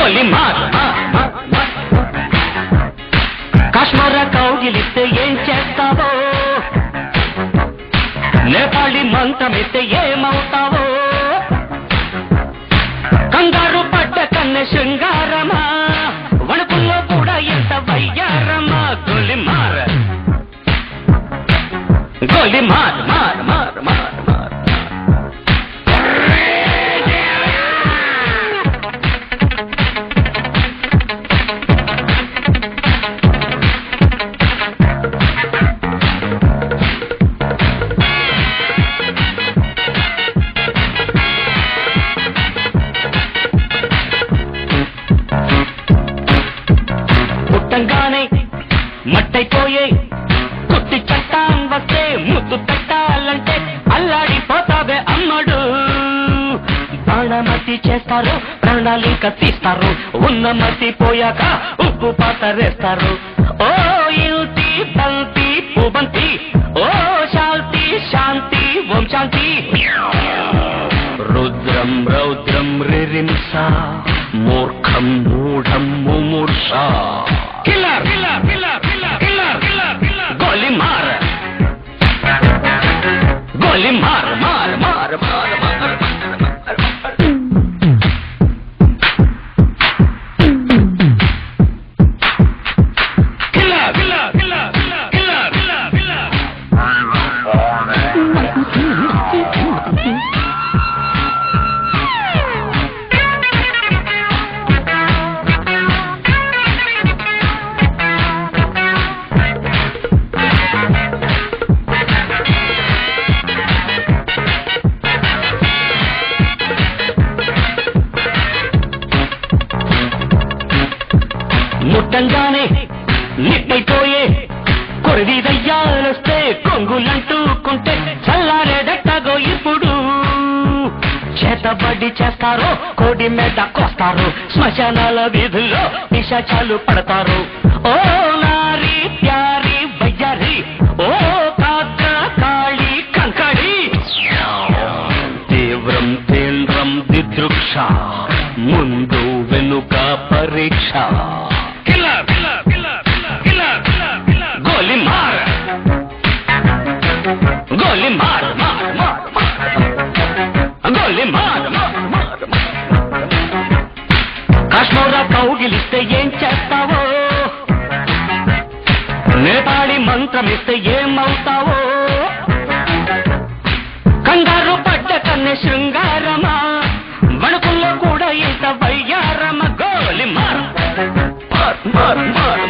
గోలి మార్ కాశ్మీర కౌగిలిస్తే ఏం చేస్తావో నేపాళి మంత్రమిస్తే ఏమవుతావో కంగారు పడ్డ కన్నె శృంగారమా వణుకుల్లో కూడా ఎంత వయ్యారమా గోలి మార్ గోలి మార్ మార్ మార్ మార్ మార్ పుట్టంగానే మట్టైపోయే కుట్టి చట్టాం వస్తే ముద్దు పెట్టాలంటే అల్లాడిపోతావే అమ్మడు బాణమతి చేస్తారు ప్రణాళిక తీస్తారు ఉన్న మతి పోయాక ఉప్పు పాతరేస్తారు ఓ యుతి బంతి పుబంతి ఓ శాంతి శాంతి ఓం శాంతి రుద్రం రౌద్రం రిరింస మూర్ఖం మూఢం ముమూర్ష killer killer killer killer killer killer killer గోలి మార్ గోలి మార్ మార్ మార్ మార్ మార్ killer killer killer killer killer killer killer ముట్టంగానే నిట్టయిపోయే కొరివి దయ్యాలొస్తే కొంగులంటూకుంటే చల్లారేడట్టగో ఇప్పుడు చేతబడి చేస్తారు కోడి మీద కోస్తారు శ్మశానాల వీధుల్లో నిశాచాలు పడతారు ఓ నారి ప్యారి వయ్యారి ఓ కాక కాళి కంకడి తీవ్రం తీవ్రం దిదృక్ష ముందు వెనుక పరీక్ష గోలి మార్ గోలి మార్ మార్ మార్ గోలి మార్ మార్ మార్ కాశ్మీర కౌగిలిస్తే ఏం చేస్తావో నేపాళి మంత్రమిస్తే ఏమవుతావో కంగారు పడ్డ కన్నె శృంగారమా వణుకుల్లో కూడా ఇంత వయ్యారమ గోలి మార్ మార్ మార్ మార్